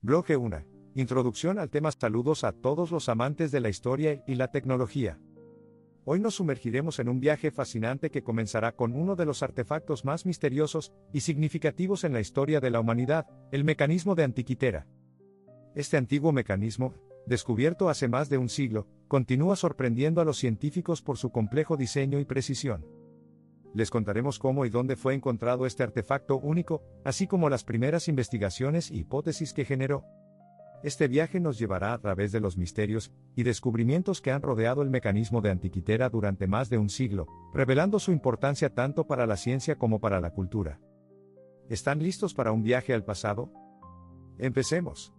Bloque 1. Introducción al tema. Saludos a todos los amantes de la historia y la tecnología. Hoy nos sumergiremos en un viaje fascinante que comenzará con uno de los artefactos más misteriosos y significativos en la historia de la humanidad, el mecanismo de Antiquitera. Este antiguo mecanismo, descubierto hace más de un siglo, continúa sorprendiendo a los científicos por su complejo diseño y precisión. Les contaremos cómo y dónde fue encontrado este artefacto único, así como las primeras investigaciones y hipótesis que generó. Este viaje nos llevará a través de los misterios y descubrimientos que han rodeado el mecanismo de Antiquitera durante más de un siglo, revelando su importancia tanto para la ciencia como para la cultura. ¿Están listos para un viaje al pasado? Empecemos.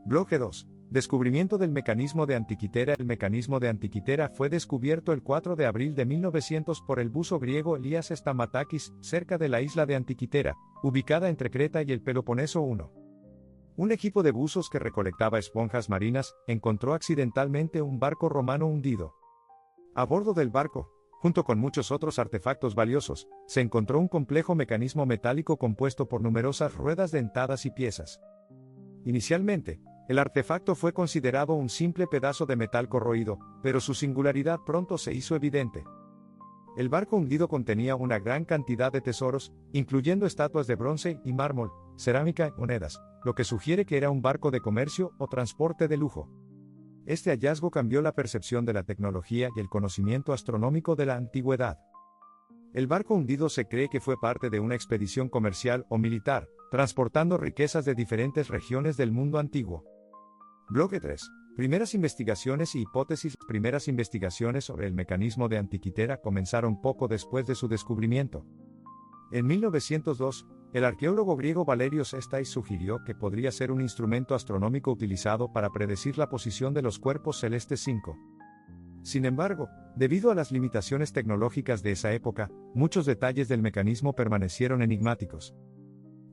Bloque 2. Descubrimiento del mecanismo de Antiquitera. El mecanismo de Antiquitera fue descubierto el 4 de abril de 1900 por el buzo griego Elías Stamatakis, cerca de la isla de Antiquitera, ubicada entre Creta y el Peloponeso I. Un equipo de buzos que recolectaba esponjas marinas encontró accidentalmente un barco romano hundido. A bordo del barco, junto con muchos otros artefactos valiosos, se encontró un complejo mecanismo metálico compuesto por numerosas ruedas dentadas y piezas. Inicialmente, el artefacto fue considerado un simple pedazo de metal corroído, pero su singularidad pronto se hizo evidente. El barco hundido contenía una gran cantidad de tesoros, incluyendo estatuas de bronce y mármol, cerámica y monedas, lo que sugiere que era un barco de comercio o transporte de lujo. Este hallazgo cambió la percepción de la tecnología y el conocimiento astronómico de la antigüedad. El barco hundido se cree que fue parte de una expedición comercial o militar, transportando riquezas de diferentes regiones del mundo antiguo. Bloque 3. Primeras investigaciones y hipótesis. Primeras investigaciones sobre el mecanismo de Antiquitera comenzaron poco después de su descubrimiento. En 1902, el arqueólogo griego Valerios Estais sugirió que podría ser un instrumento astronómico utilizado para predecir la posición de los cuerpos celestes 5. Sin embargo, debido a las limitaciones tecnológicas de esa época, muchos detalles del mecanismo permanecieron enigmáticos.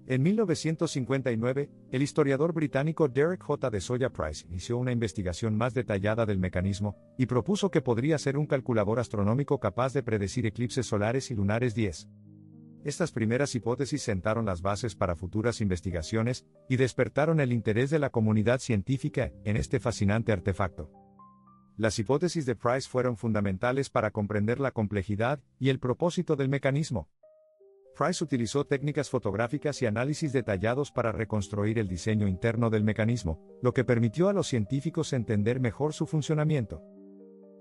En 1959, el historiador británico Derek J. de Soya Price inició una investigación más detallada del mecanismo, y propuso que podría ser un calculador astronómico capaz de predecir eclipses solares y lunares 10. Estas primeras hipótesis sentaron las bases para futuras investigaciones, y despertaron el interés de la comunidad científica en este fascinante artefacto. Las hipótesis de Price fueron fundamentales para comprender la complejidad y el propósito del mecanismo. Price utilizó técnicas fotográficas y análisis detallados para reconstruir el diseño interno del mecanismo, lo que permitió a los científicos entender mejor su funcionamiento.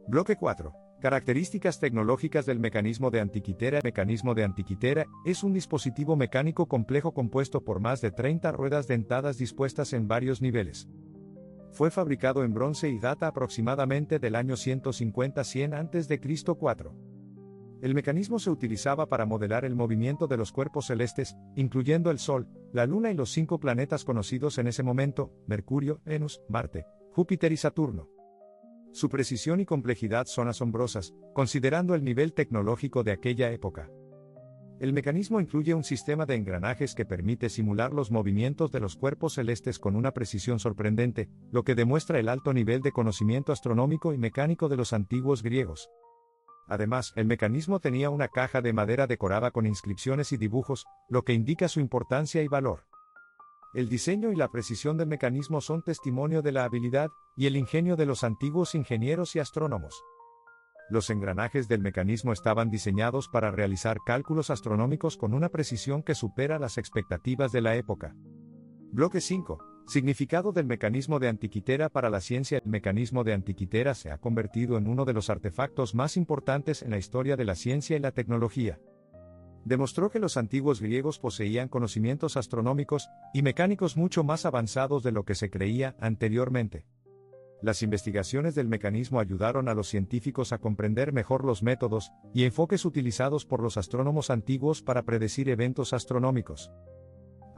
Bloque 4. Características tecnológicas del mecanismo de Antiquitera. El mecanismo de Antiquitera es un dispositivo mecánico complejo compuesto por más de 30 ruedas dentadas dispuestas en varios niveles. Fue fabricado en bronce y data aproximadamente del año 150-100 a.C. 4. El mecanismo se utilizaba para modelar el movimiento de los cuerpos celestes, incluyendo el Sol, la Luna y los 5 planetas conocidos en ese momento: Mercurio, Venus, Marte, Júpiter y Saturno. Su precisión y complejidad son asombrosas, considerando el nivel tecnológico de aquella época. El mecanismo incluye un sistema de engranajes que permite simular los movimientos de los cuerpos celestes con una precisión sorprendente, lo que demuestra el alto nivel de conocimiento astronómico y mecánico de los antiguos griegos. Además, el mecanismo tenía una caja de madera decorada con inscripciones y dibujos, lo que indica su importancia y valor. El diseño y la precisión del mecanismo son testimonio de la habilidad y el ingenio de los antiguos ingenieros y astrónomos. Los engranajes del mecanismo estaban diseñados para realizar cálculos astronómicos con una precisión que supera las expectativas de la época. Bloque 5. Significado del mecanismo de Antiquitera para la ciencia. El mecanismo de Antiquitera se ha convertido en uno de los artefactos más importantes en la historia de la ciencia y la tecnología. Demostró que los antiguos griegos poseían conocimientos astronómicos y mecánicos mucho más avanzados de lo que se creía anteriormente. Las investigaciones del mecanismo ayudaron a los científicos a comprender mejor los métodos y enfoques utilizados por los astrónomos antiguos para predecir eventos astronómicos.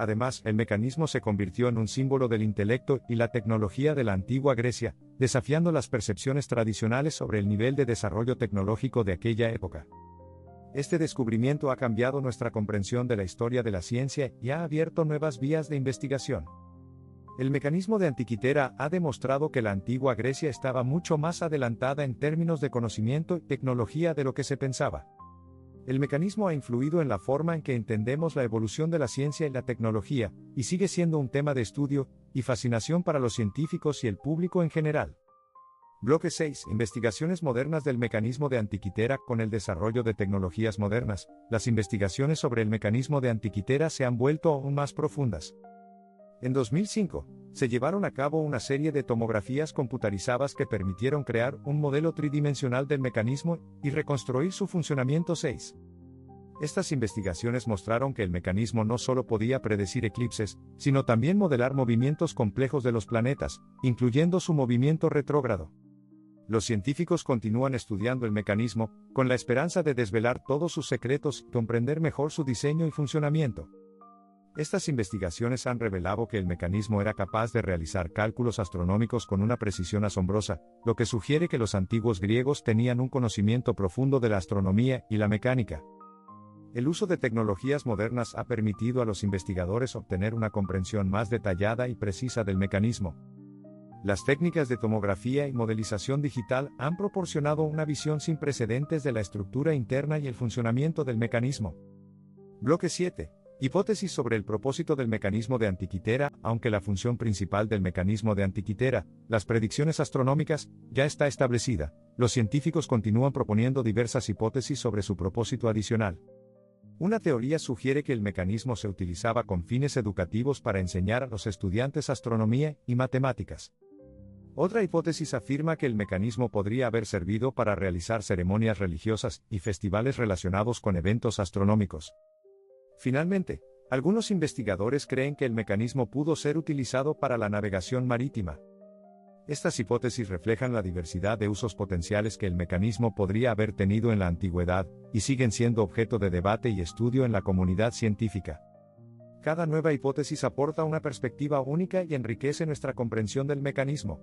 Además, el mecanismo se convirtió en un símbolo del intelecto y la tecnología de la antigua Grecia, desafiando las percepciones tradicionales sobre el nivel de desarrollo tecnológico de aquella época. Este descubrimiento ha cambiado nuestra comprensión de la historia de la ciencia y ha abierto nuevas vías de investigación. El mecanismo de Antiquitera ha demostrado que la antigua Grecia estaba mucho más adelantada en términos de conocimiento y tecnología de lo que se pensaba. El mecanismo ha influido en la forma en que entendemos la evolución de la ciencia y la tecnología, y sigue siendo un tema de estudio y fascinación para los científicos y el público en general. Bloque 6. Investigaciones modernas del mecanismo de Antikythera. Con el desarrollo de tecnologías modernas, las investigaciones sobre el mecanismo de Antikythera se han vuelto aún más profundas. En 2005, se llevaron a cabo una serie de tomografías computarizadas que permitieron crear un modelo tridimensional del mecanismo y reconstruir su funcionamiento. 6. Estas investigaciones mostraron que el mecanismo no solo podía predecir eclipses, sino también modelar movimientos complejos de los planetas, incluyendo su movimiento retrógrado. Los científicos continúan estudiando el mecanismo, con la esperanza de desvelar todos sus secretos y comprender mejor su diseño y funcionamiento. Estas investigaciones han revelado que el mecanismo era capaz de realizar cálculos astronómicos con una precisión asombrosa, lo que sugiere que los antiguos griegos tenían un conocimiento profundo de la astronomía y la mecánica. El uso de tecnologías modernas ha permitido a los investigadores obtener una comprensión más detallada y precisa del mecanismo. Las técnicas de tomografía y modelización digital han proporcionado una visión sin precedentes de la estructura interna y el funcionamiento del mecanismo. Bloque 7. Hipótesis sobre el propósito del mecanismo de Antikythera. Aunque la función principal del mecanismo de Antikythera, las predicciones astronómicas, ya está establecida, los científicos continúan proponiendo diversas hipótesis sobre su propósito adicional. Una teoría sugiere que el mecanismo se utilizaba con fines educativos para enseñar a los estudiantes astronomía y matemáticas. Otra hipótesis afirma que el mecanismo podría haber servido para realizar ceremonias religiosas y festivales relacionados con eventos astronómicos. Finalmente, algunos investigadores creen que el mecanismo pudo ser utilizado para la navegación marítima. Estas hipótesis reflejan la diversidad de usos potenciales que el mecanismo podría haber tenido en la antigüedad, y siguen siendo objeto de debate y estudio en la comunidad científica. Cada nueva hipótesis aporta una perspectiva única y enriquece nuestra comprensión del mecanismo.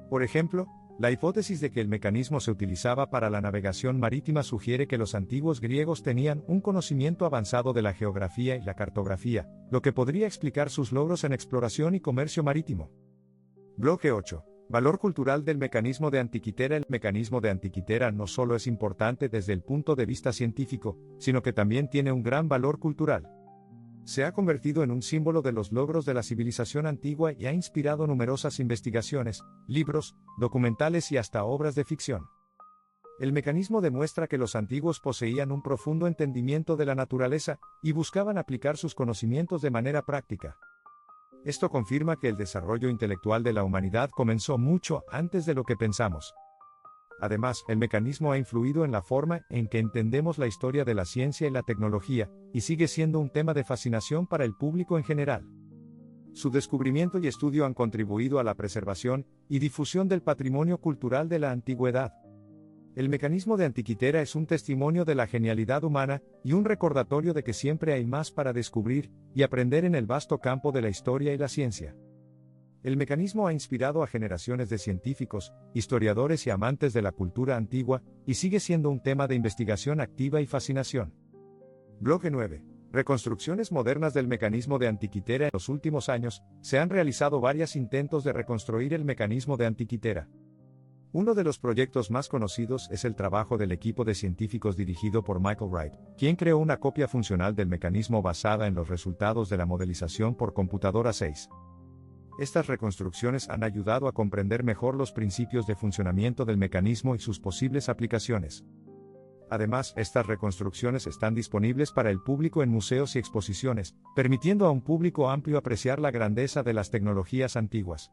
Por ejemplo, la hipótesis de que el mecanismo se utilizaba para la navegación marítima sugiere que los antiguos griegos tenían un conocimiento avanzado de la geografía y la cartografía, lo que podría explicar sus logros en exploración y comercio marítimo. Bloque 8. Valor cultural del mecanismo de Antikythera. El mecanismo de Antikythera no solo es importante desde el punto de vista científico, sino que también tiene un gran valor cultural. Se ha convertido en un símbolo de los logros de la civilización antigua y ha inspirado numerosas investigaciones, libros, documentales y hasta obras de ficción. El mecanismo demuestra que los antiguos poseían un profundo entendimiento de la naturaleza y buscaban aplicar sus conocimientos de manera práctica. Esto confirma que el desarrollo intelectual de la humanidad comenzó mucho antes de lo que pensamos. Además, el mecanismo ha influido en la forma en que entendemos la historia de la ciencia y la tecnología, y sigue siendo un tema de fascinación para el público en general. Su descubrimiento y estudio han contribuido a la preservación y difusión del patrimonio cultural de la antigüedad. El mecanismo de Antikythera es un testimonio de la genialidad humana y un recordatorio de que siempre hay más para descubrir y aprender en el vasto campo de la historia y la ciencia. El mecanismo ha inspirado a generaciones de científicos, historiadores y amantes de la cultura antigua, y sigue siendo un tema de investigación activa y fascinación. Bloque 9. Reconstrucciones modernas del mecanismo de Antikythera. En los últimos años, se han realizado varios intentos de reconstruir el mecanismo de Antikythera. Uno de los proyectos más conocidos es el trabajo del equipo de científicos dirigido por Michael Wright, quien creó una copia funcional del mecanismo basada en los resultados de la modelización por computadora 6. Estas reconstrucciones han ayudado a comprender mejor los principios de funcionamiento del mecanismo y sus posibles aplicaciones. Además, estas reconstrucciones están disponibles para el público en museos y exposiciones, permitiendo a un público amplio apreciar la grandeza de las tecnologías antiguas.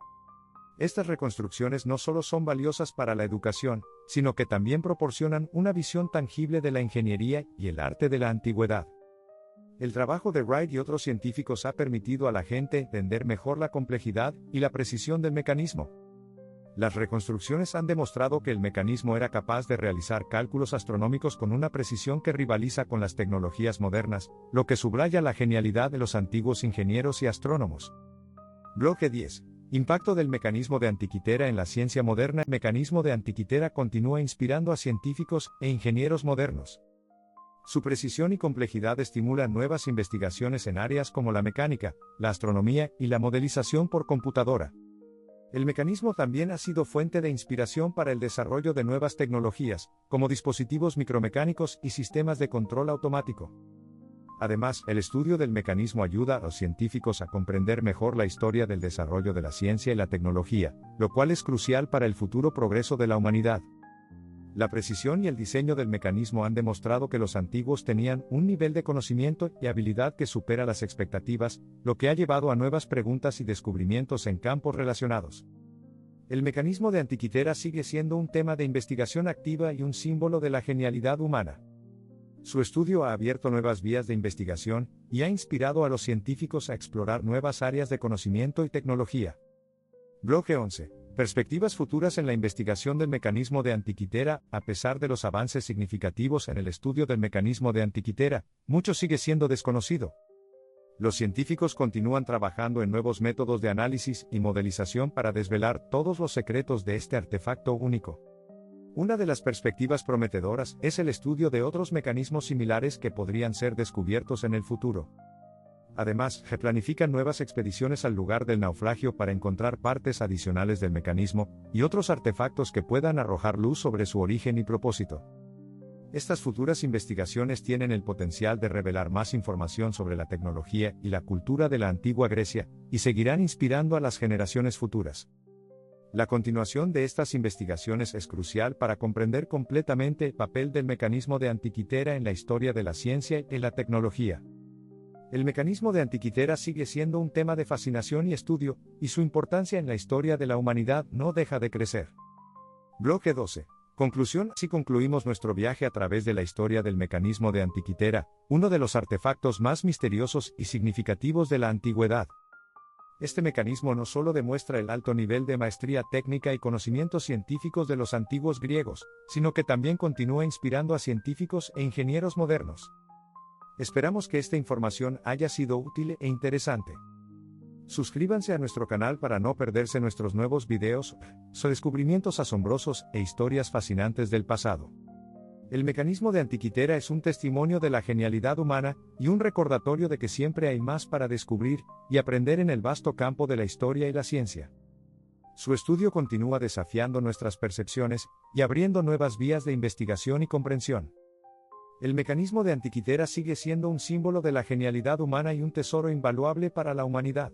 Estas reconstrucciones no solo son valiosas para la educación, sino que también proporcionan una visión tangible de la ingeniería y el arte de la antigüedad. El trabajo de Wright y otros científicos ha permitido a la gente entender mejor la complejidad y la precisión del mecanismo. Las reconstrucciones han demostrado que el mecanismo era capaz de realizar cálculos astronómicos con una precisión que rivaliza con las tecnologías modernas, lo que subraya la genialidad de los antiguos ingenieros y astrónomos. Bloque 10. Impacto del mecanismo de Antikythera en la ciencia moderna. El mecanismo de Antikythera continúa inspirando a científicos e ingenieros modernos. Su precisión y complejidad estimulan nuevas investigaciones en áreas como la mecánica, la astronomía y la modelización por computadora. El mecanismo también ha sido fuente de inspiración para el desarrollo de nuevas tecnologías, como dispositivos micromecánicos y sistemas de control automático. Además, el estudio del mecanismo ayuda a los científicos a comprender mejor la historia del desarrollo de la ciencia y la tecnología, lo cual es crucial para el futuro progreso de la humanidad. La precisión y el diseño del mecanismo han demostrado que los antiguos tenían un nivel de conocimiento y habilidad que supera las expectativas, lo que ha llevado a nuevas preguntas y descubrimientos en campos relacionados. El mecanismo de Antikythera sigue siendo un tema de investigación activa y un símbolo de la genialidad humana. Su estudio ha abierto nuevas vías de investigación y ha inspirado a los científicos a explorar nuevas áreas de conocimiento y tecnología. Bloque 11. Perspectivas futuras en la investigación del mecanismo de Antikythera. A pesar de los avances significativos en el estudio del mecanismo de Antikythera, mucho sigue siendo desconocido. Los científicos continúan trabajando en nuevos métodos de análisis y modelización para desvelar todos los secretos de este artefacto único. Una de las perspectivas prometedoras es el estudio de otros mecanismos similares que podrían ser descubiertos en el futuro. Además, se planifican nuevas expediciones al lugar del naufragio para encontrar partes adicionales del mecanismo y otros artefactos que puedan arrojar luz sobre su origen y propósito. Estas futuras investigaciones tienen el potencial de revelar más información sobre la tecnología y la cultura de la antigua Grecia, y seguirán inspirando a las generaciones futuras. La continuación de estas investigaciones es crucial para comprender completamente el papel del mecanismo de Antikythera en la historia de la ciencia y la tecnología. El mecanismo de Antikythera sigue siendo un tema de fascinación y estudio, y su importancia en la historia de la humanidad no deja de crecer. Bloque 12. Conclusión. Así concluimos nuestro viaje a través de la historia del mecanismo de Antikythera, uno de los artefactos más misteriosos y significativos de la antigüedad. Este mecanismo no solo demuestra el alto nivel de maestría técnica y conocimientos científicos de los antiguos griegos, sino que también continúa inspirando a científicos e ingenieros modernos. Esperamos que esta información haya sido útil e interesante. Suscríbanse a nuestro canal para no perderse nuestros nuevos videos sobre descubrimientos asombrosos e historias fascinantes del pasado. El mecanismo de Antikythera es un testimonio de la genialidad humana y un recordatorio de que siempre hay más para descubrir y aprender en el vasto campo de la historia y la ciencia. Su estudio continúa desafiando nuestras percepciones y abriendo nuevas vías de investigación y comprensión. El mecanismo de Antikythera sigue siendo un símbolo de la genialidad humana y un tesoro invaluable para la humanidad.